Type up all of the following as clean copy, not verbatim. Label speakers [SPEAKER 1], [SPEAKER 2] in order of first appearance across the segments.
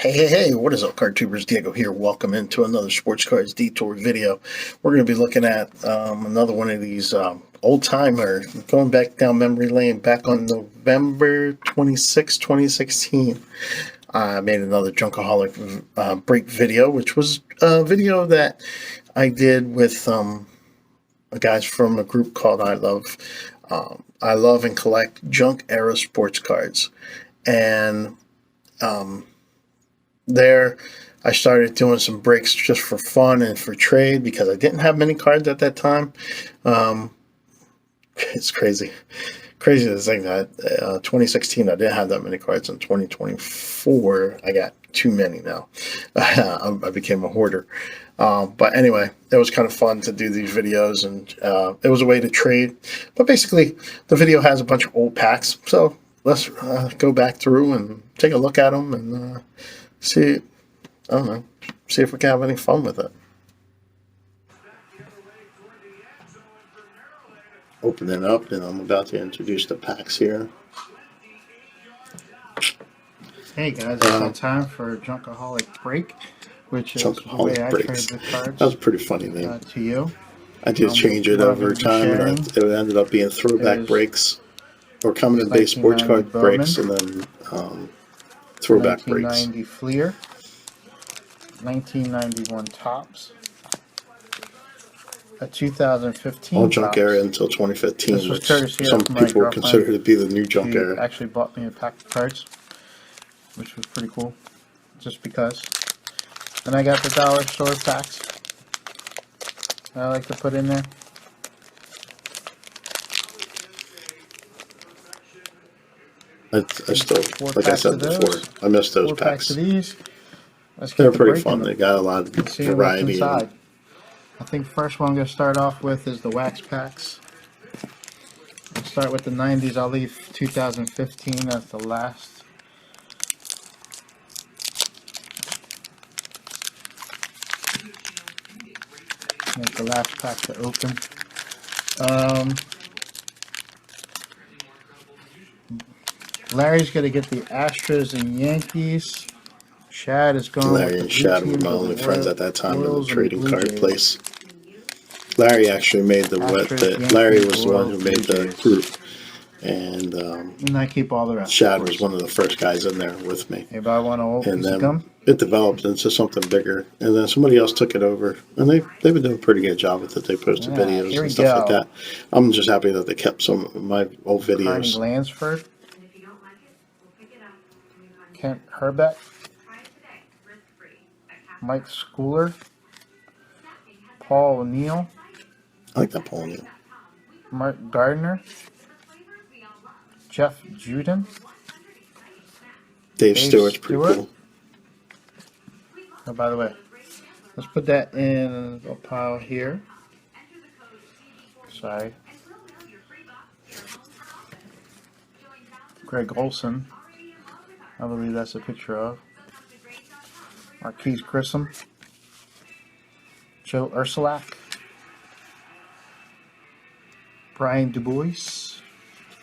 [SPEAKER 1] Hey, what is up, card tubers? Diego here. Welcome into another Sports Cards Detour video. We're going to be looking at another one of these old-timer, going back down memory lane, back on November 26, 2016. I made another Junkaholic break video, which was a video that I did with guys from a group called I Love. I love and collect junk-era sports cards. And there I started doing some breaks just for fun and for trade because I didn't have many cards at that time. It's crazy to think that 2016 I didn't have that many cards. In 2024 I got too many now. I became a hoarder. But anyway, it was kind of fun to do these videos, and it was a way to trade. But basically the video has a bunch of old packs, so let's go back through and take a look at them and see, I don't know, see if we can have any fun with it. Open it up, and I'm about to introduce the packs here.
[SPEAKER 2] Hey guys, it's that time for a Junkaholic break, which is the way I trade the cards.
[SPEAKER 1] That was a pretty funny name.
[SPEAKER 2] To you.
[SPEAKER 1] I did change it over time, and it ended up being throwback breaks, or common and base sports card breaks, and then throwback breaks.
[SPEAKER 2] 1990 Fleer, 1991 Tops, a 2015
[SPEAKER 1] all junk
[SPEAKER 2] Topps.
[SPEAKER 1] era until 2015, which some
[SPEAKER 2] people
[SPEAKER 1] consider to be the new junk era.
[SPEAKER 2] Actually bought me a pack of cards, which was pretty cool, just because. And I got the dollar store packs I like to put in there.
[SPEAKER 1] I still, like I said before, I missed those packs.
[SPEAKER 2] Of these.
[SPEAKER 1] They're pretty fun. They got a lot of variety.
[SPEAKER 2] I think the first one I'm going to start off with is the wax packs. I'll start with the 90s. I'll leave 2015 as the last. Make the last pack to open. Larry's going to get the Astros and Yankees. Shad is going.
[SPEAKER 1] Larry and Shad were my only friends at that time in the trading card place. Larry actually made the Larry was the one who made the group, and
[SPEAKER 2] I keep all the rest.
[SPEAKER 1] Shad was one of the first guys in there with me.
[SPEAKER 2] Anybody want to open
[SPEAKER 1] and then it developed into something bigger, and then somebody else took it over, and they've been doing a pretty good job with it. They posted videos and stuff like that. I'm just happy that they kept some of my old videos.
[SPEAKER 2] Lansford, Kent Herbeck, Mike Schooler, Paul O'Neill.
[SPEAKER 1] I like that Paul O'Neill.
[SPEAKER 2] Mark Gardner, Jeff Juden,
[SPEAKER 1] Dave Stewart's pretty cool.
[SPEAKER 2] Oh, by the way, let's put that in a pile here. Sorry. Greg Olson, I believe that's a picture of. Marquise Grissom, Joe Ursulak, Brian Dubois,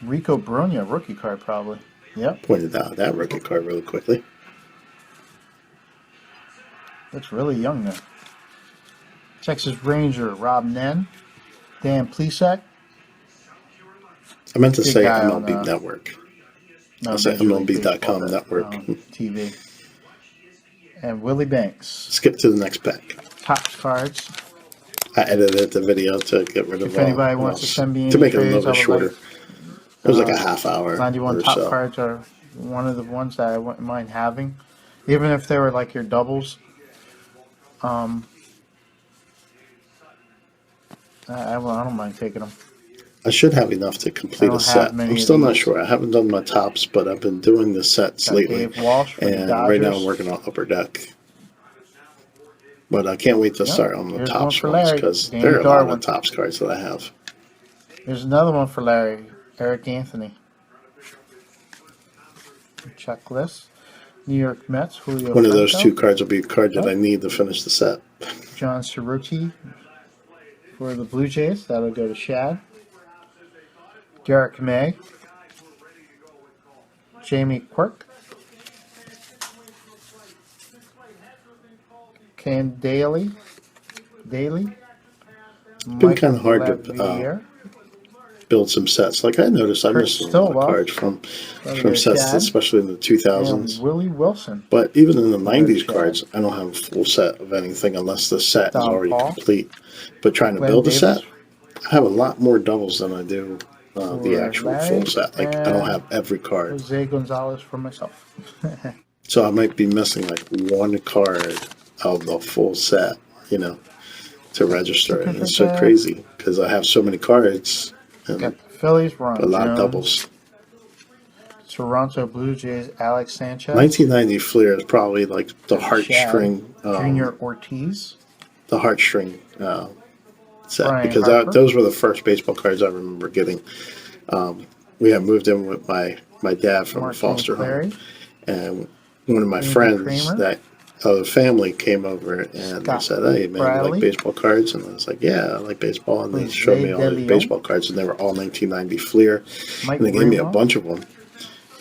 [SPEAKER 2] Rico Bronya, rookie card probably. Yep.
[SPEAKER 1] Pointed out that rookie card really quickly.
[SPEAKER 2] Looks really young there. Texas Ranger, Rob Nen, Dan Plesac.
[SPEAKER 1] I meant to say MLB Network. I said MLB.com Network.
[SPEAKER 2] TV. And Willie Banks.
[SPEAKER 1] Skip to the next pack.
[SPEAKER 2] Topps cards.
[SPEAKER 1] I edited the video to get rid of
[SPEAKER 2] if anybody wants to send me any
[SPEAKER 1] to make it a
[SPEAKER 2] trades,
[SPEAKER 1] little bit shorter. It was like a half hour.
[SPEAKER 2] 91
[SPEAKER 1] or
[SPEAKER 2] top
[SPEAKER 1] so.
[SPEAKER 2] cards are one of the ones that I wouldn't mind having, even if they were like your doubles. I don't mind taking them.
[SPEAKER 1] I should have enough to complete a set. I'm still not sure. I haven't done my tops, but I've been doing the sets lately. And right now I'm working on Upper Deck. But I can't wait to start on the tops ones, because there are a lot of tops cards that I have.
[SPEAKER 2] There's another one for Larry, Eric Anthony. Checklist. New York Mets, Julio
[SPEAKER 1] One of those two cards will be a card that I need to finish the set.
[SPEAKER 2] John Cerruti for the Blue Jays. That'll go to Shad. Derek May. Jamie Quirk. Ken Daly.
[SPEAKER 1] Been kind of hard to
[SPEAKER 2] Lavier.
[SPEAKER 1] build some sets. Like I noticed, I
[SPEAKER 2] Kurt
[SPEAKER 1] missed a lot of
[SPEAKER 2] Stillwell.
[SPEAKER 1] cards from
[SPEAKER 2] There,
[SPEAKER 1] sets,
[SPEAKER 2] Chad.
[SPEAKER 1] especially in the 2000s.
[SPEAKER 2] And Willie Wilson.
[SPEAKER 1] But even in the
[SPEAKER 2] There,
[SPEAKER 1] 90s
[SPEAKER 2] Chad.
[SPEAKER 1] cards, I don't have a full set of anything unless the set is
[SPEAKER 2] Don
[SPEAKER 1] already
[SPEAKER 2] Paul.
[SPEAKER 1] complete. But trying to
[SPEAKER 2] Glenn
[SPEAKER 1] build
[SPEAKER 2] Davis.
[SPEAKER 1] a set, I have a lot more doubles than I do the
[SPEAKER 2] For
[SPEAKER 1] actual
[SPEAKER 2] Larry,
[SPEAKER 1] full set. Like I don't
[SPEAKER 2] and
[SPEAKER 1] have every card.
[SPEAKER 2] Jose Gonzalez for myself.
[SPEAKER 1] So I might be missing like one card of the full set, you know, to register it. And it's so crazy because I have so many cards and
[SPEAKER 2] Got the Phillies, Ron
[SPEAKER 1] a lot of
[SPEAKER 2] Jones.
[SPEAKER 1] doubles.
[SPEAKER 2] Toronto Blue Jays, Alex Sanchez.
[SPEAKER 1] 1990 Fleer is probably like the heartstring,
[SPEAKER 2] Junior Ortiz.
[SPEAKER 1] the heartstring set,
[SPEAKER 2] Brian
[SPEAKER 1] because
[SPEAKER 2] Harper.
[SPEAKER 1] those were the first baseball cards I remember getting. We had moved in with my dad from a
[SPEAKER 2] Martin
[SPEAKER 1] foster
[SPEAKER 2] Clary.
[SPEAKER 1] home, and one of my
[SPEAKER 2] Andy
[SPEAKER 1] friends
[SPEAKER 2] Kramer.
[SPEAKER 1] that other family came over and they
[SPEAKER 2] Scott
[SPEAKER 1] said, "Hey man, you
[SPEAKER 2] Bradley.
[SPEAKER 1] like baseball cards?" And I was like, "Yeah, I like baseball." And they
[SPEAKER 2] Jose
[SPEAKER 1] showed me all
[SPEAKER 2] De
[SPEAKER 1] these
[SPEAKER 2] Leon.
[SPEAKER 1] baseball cards, and they were all 1990 Fleer,
[SPEAKER 2] Mike
[SPEAKER 1] and they gave me a
[SPEAKER 2] Greenwell.
[SPEAKER 1] bunch of them.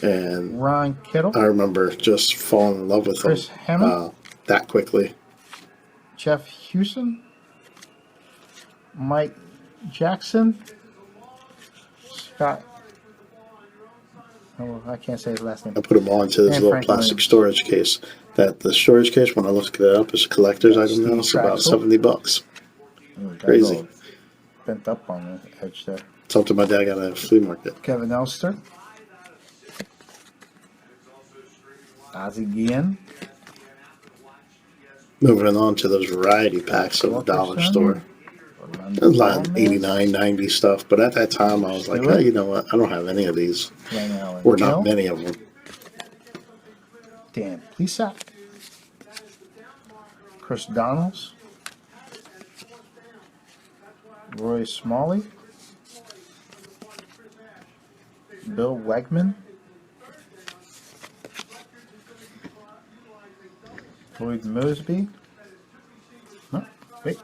[SPEAKER 1] And
[SPEAKER 2] Ron Kittle.
[SPEAKER 1] I remember just falling in love with
[SPEAKER 2] Chris
[SPEAKER 1] them
[SPEAKER 2] Hammond.
[SPEAKER 1] that quickly.
[SPEAKER 2] Jeff Hewson. Mike Jackson. Scott. Oh, I can't say his last name.
[SPEAKER 1] I put them all into this
[SPEAKER 2] And
[SPEAKER 1] little
[SPEAKER 2] Frank
[SPEAKER 1] plastic
[SPEAKER 2] Williams.
[SPEAKER 1] storage case. That the storage case, when I looked it up, is a collector's item now.
[SPEAKER 2] Steve
[SPEAKER 1] It's about
[SPEAKER 2] Traxel.
[SPEAKER 1] $70.
[SPEAKER 2] Oh, that's
[SPEAKER 1] Crazy.
[SPEAKER 2] all bent up on the edge there.
[SPEAKER 1] Something my dad got at a flea market.
[SPEAKER 2] Kevin Elster. Ozzie Guillen.
[SPEAKER 1] Moving on to those variety packs of the dollar store. There's a lot of 89, 90 stuff, but at that time I was like, hey, you know what? I don't have any of these. Or not many of them.
[SPEAKER 2] Dan Plesac. Chris Donalds. Roy Smalley. Bill Wegman. Lloyd Mosby. No, wait.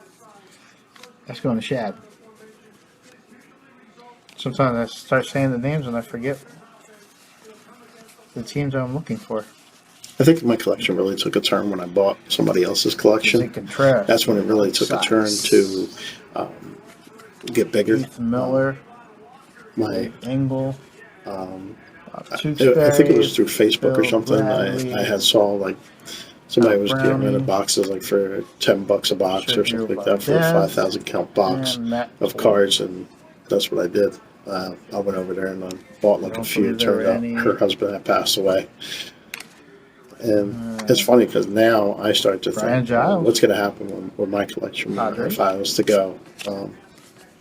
[SPEAKER 2] That's going to Shad. Sometimes I start saying the names and I forget the teams I'm looking for.
[SPEAKER 1] I think my collection really took a turn when I bought somebody else's collection. That's when it really took a turn to get bigger.
[SPEAKER 2] Keith Miller.
[SPEAKER 1] My
[SPEAKER 2] Engel.
[SPEAKER 1] I think it was through Facebook or something. I had saw like somebody was getting rid of boxes like for $10 a box or something like that for a 5,000 count box of cards, and that's what I did. I went over there and I bought like a few. It turned out her husband had passed away. And it's funny because now I start to think, what's going to happen with my collection if I was to go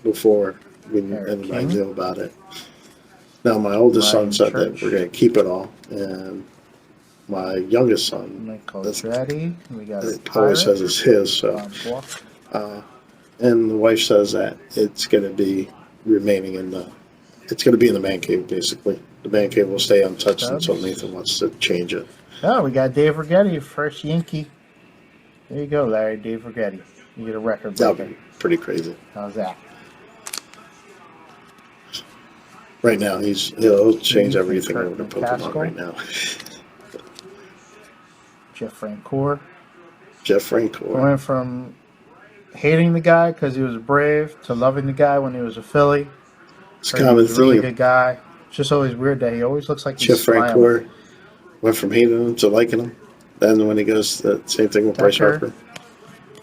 [SPEAKER 1] before anybody knew about it. Now, my oldest son said that we're going to keep it all, and my youngest son
[SPEAKER 2] always
[SPEAKER 1] says it's his. So, and the wife says that it's going to be remaining it's going to be in the man cave, basically. The man cave will stay untouched until Nathan wants to change it.
[SPEAKER 2] Oh, we got Dave Rigetti, first Yankee. There you go, Larry, Dave Rigetti. You get a record breaker.
[SPEAKER 1] That would be pretty crazy.
[SPEAKER 2] How's that?
[SPEAKER 1] Right now, he'll change everything over to Pokemon right now.
[SPEAKER 2] Jeff Francoeur.
[SPEAKER 1] Went
[SPEAKER 2] from hating the guy because he was brave to loving the guy when he was a Philly.
[SPEAKER 1] It's kind of a
[SPEAKER 2] really good guy. It's just always weird that he always looks like he's
[SPEAKER 1] Jeff Francoeur went from hating him to liking him. Then when he goes, the same thing with Bryce Harper.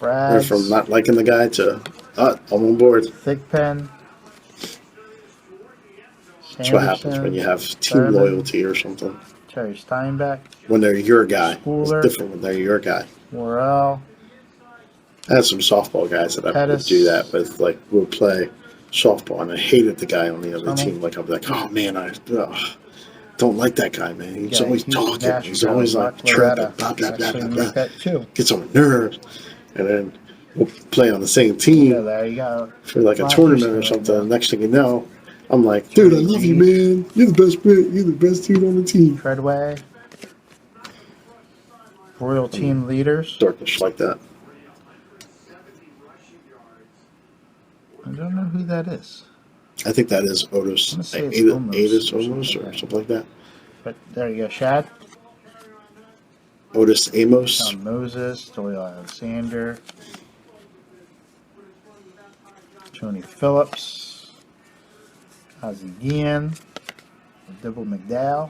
[SPEAKER 1] Went from not liking the guy to, I'm on board.
[SPEAKER 2] Thick pen.
[SPEAKER 1] That's what happens when you have team loyalty or something.
[SPEAKER 2] Terry Steinbeck.
[SPEAKER 1] When they're your guy. It's different when they're your guy.
[SPEAKER 2] Morrell.
[SPEAKER 1] I had some softball guys that I would do that with, like, we'll play softball, and I hated the guy on the other team. Like, I'd be like, oh, man, I don't like that guy, man. He's always talking. He's always, like, tripping, blah, blah, blah, blah, blah. Gets on my nerves. And then we'll play on the same team for, like, a tournament or something. And next thing you know, I'm like, dude, I love you, man. You're the best dude on the team.
[SPEAKER 2] Treadway. Royal team leaders.
[SPEAKER 1] Darkish like that.
[SPEAKER 2] I don't know who that is.
[SPEAKER 1] I think that is Otis. Otis or something like that.
[SPEAKER 2] But there you go, Shad.
[SPEAKER 1] Otis Amos.
[SPEAKER 2] John Moses, Doyle Alexander, Tony Phillips, Ozzie Guillen, Dibble McDowell,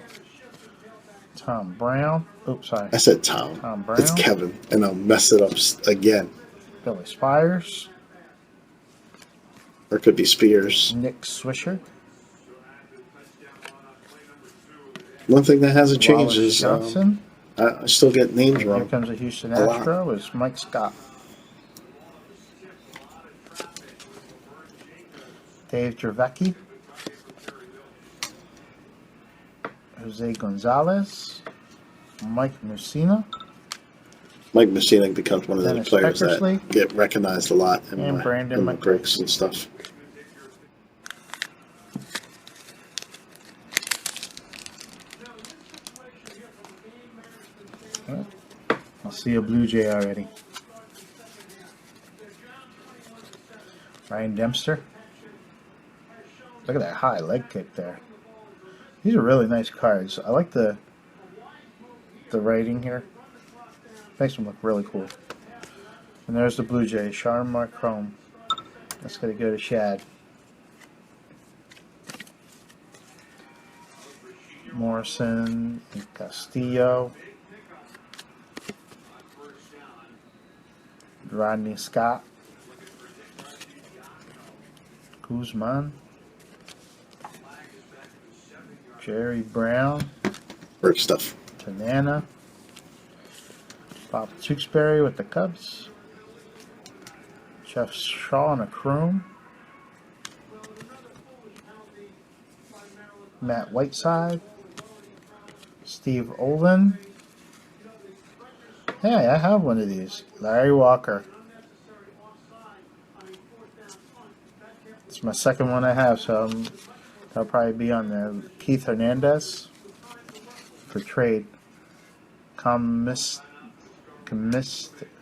[SPEAKER 2] Tom Brown. Oops, sorry.
[SPEAKER 1] I said Tom.
[SPEAKER 2] Tom Brown.
[SPEAKER 1] It's Kevin, and I'll mess it up again.
[SPEAKER 2] Billy Spires.
[SPEAKER 1] Or it could be Spears.
[SPEAKER 2] Nick Swisher.
[SPEAKER 1] One thing that hasn't changed
[SPEAKER 2] Wallace
[SPEAKER 1] is
[SPEAKER 2] Johnson.
[SPEAKER 1] I still get names
[SPEAKER 2] Here
[SPEAKER 1] wrong.
[SPEAKER 2] comes a Houston
[SPEAKER 1] A lot.
[SPEAKER 2] Astro. Is Mike Scott. Dave Dravecki. Jose Gonzalez. Mike Mussina.
[SPEAKER 1] Mike Messina becomes one of those
[SPEAKER 2] Dennis
[SPEAKER 1] players
[SPEAKER 2] Eckersley.
[SPEAKER 1] that get recognized a lot in
[SPEAKER 2] And
[SPEAKER 1] my,
[SPEAKER 2] Brandon
[SPEAKER 1] in my
[SPEAKER 2] McRae.
[SPEAKER 1] breaks and stuff.
[SPEAKER 2] I see a Blue Jay already. Ryan Dempster. Look at that high leg kick there. These are really nice cards. I like the writing here. Makes them look really cool. And there's the Blue Jay, Charm Mark Chrome. That's going to go to Shad. Morrison and Castillo. Rodney Scott. Guzman. Jerry Brown.
[SPEAKER 1] Work stuff.
[SPEAKER 2] Tanana. Bob Tewksbury with the Cubs. Jeff Shaw and a Chrome. Matt Whiteside. Steve Olin. Hey, I have one of these. Larry Walker. It's my second one I have, so that'll probably be on there. Keith Hernandez for trade.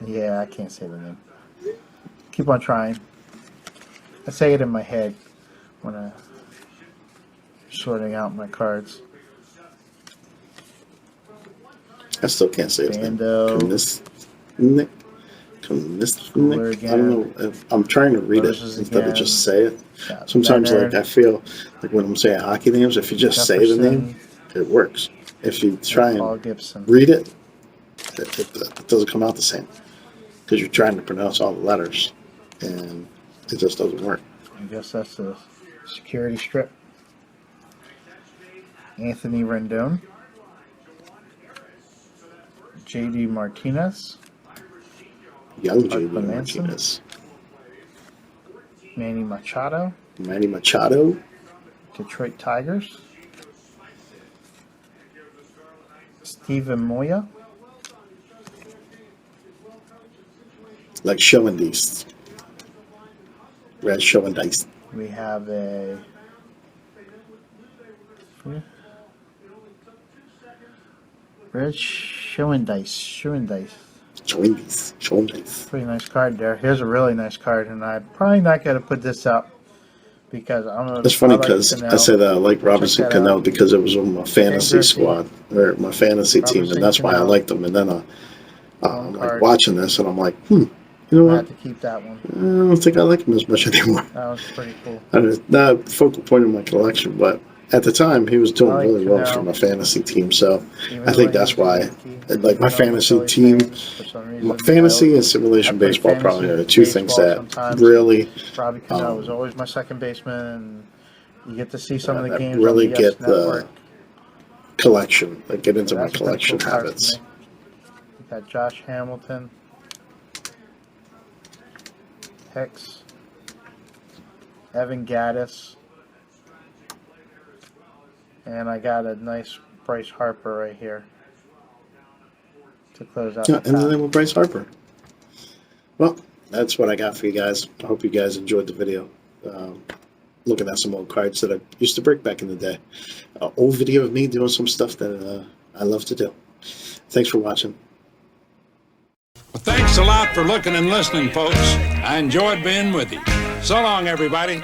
[SPEAKER 2] Yeah, I can't say the name. Keep on trying. I say it in my head when I'm sorting out my cards.
[SPEAKER 1] I still can't say his name.
[SPEAKER 2] Bando.
[SPEAKER 1] Nick. I don't know if I'm trying to read
[SPEAKER 2] Roses
[SPEAKER 1] it instead
[SPEAKER 2] again.
[SPEAKER 1] of just say it.
[SPEAKER 2] Got
[SPEAKER 1] Sometimes,
[SPEAKER 2] Leonard.
[SPEAKER 1] like I feel like when I'm saying hockey names, if you just say the name,
[SPEAKER 2] Jefferson.
[SPEAKER 1] it works. If you try
[SPEAKER 2] Paul
[SPEAKER 1] and
[SPEAKER 2] Gibson.
[SPEAKER 1] read it, it doesn't come out the same because you're trying to pronounce all the letters, and it just doesn't work.
[SPEAKER 2] I guess that's the security strip. Anthony Rendon. J.D. Martinez.
[SPEAKER 1] Young J.D.
[SPEAKER 2] Manson.
[SPEAKER 1] Martinez,
[SPEAKER 2] Manny Machado.
[SPEAKER 1] Manny Machado,
[SPEAKER 2] Detroit Tigers. Steven Moya.
[SPEAKER 1] like showing these. Red showing dice.
[SPEAKER 2] We have a Red Showing Dice.
[SPEAKER 1] Showing dice.
[SPEAKER 2] Pretty nice card there. Here's a really nice card, and I'm probably not going to put this up because I'm going to.
[SPEAKER 1] It's funny because I said I like Robinson Cano because it was on my fantasy squad or my fantasy team, and that's why I liked them. And then I'm like watching this, and I'm like, you know
[SPEAKER 2] I
[SPEAKER 1] what?
[SPEAKER 2] had to keep that one.
[SPEAKER 1] I don't think I like him as much anymore.
[SPEAKER 2] That was pretty cool.
[SPEAKER 1] It's not the focal point of my collection, but at the time he was doing
[SPEAKER 2] I like
[SPEAKER 1] really well
[SPEAKER 2] Cano.
[SPEAKER 1] for my fantasy team. So
[SPEAKER 2] Even
[SPEAKER 1] I
[SPEAKER 2] though
[SPEAKER 1] think
[SPEAKER 2] he
[SPEAKER 1] that's
[SPEAKER 2] was a
[SPEAKER 1] why,
[SPEAKER 2] Yankee,
[SPEAKER 1] like my
[SPEAKER 2] even though I'm a
[SPEAKER 1] fantasy
[SPEAKER 2] Phillies
[SPEAKER 1] team,
[SPEAKER 2] fan, for some reason,
[SPEAKER 1] fantasy
[SPEAKER 2] I
[SPEAKER 1] and simulation
[SPEAKER 2] play
[SPEAKER 1] baseball
[SPEAKER 2] fantasy
[SPEAKER 1] probably are the two things
[SPEAKER 2] baseball
[SPEAKER 1] that
[SPEAKER 2] sometimes.
[SPEAKER 1] really,
[SPEAKER 2] Robbie Cano was always my second baseman, and you get to see some of the
[SPEAKER 1] that
[SPEAKER 2] games
[SPEAKER 1] really
[SPEAKER 2] on the
[SPEAKER 1] get
[SPEAKER 2] Yes Network.
[SPEAKER 1] the collection, like get into my
[SPEAKER 2] That's a pretty
[SPEAKER 1] collection
[SPEAKER 2] cool card
[SPEAKER 1] habits.
[SPEAKER 2] to me. We got Josh Hamilton, Hicks, Evan Gaddis, and I got a nice Bryce Harper right here to close out
[SPEAKER 1] Yeah,
[SPEAKER 2] the
[SPEAKER 1] and
[SPEAKER 2] top.
[SPEAKER 1] then with Bryce Harper. Well, that's what I got for you guys. I hope you guys enjoyed the video. Looking at some old cards that I used to break back in the day. Old video of me doing some stuff that I love to do. Thanks for watching.
[SPEAKER 3] Well, thanks a lot for looking and listening, folks. I enjoyed being with you. So long, everybody.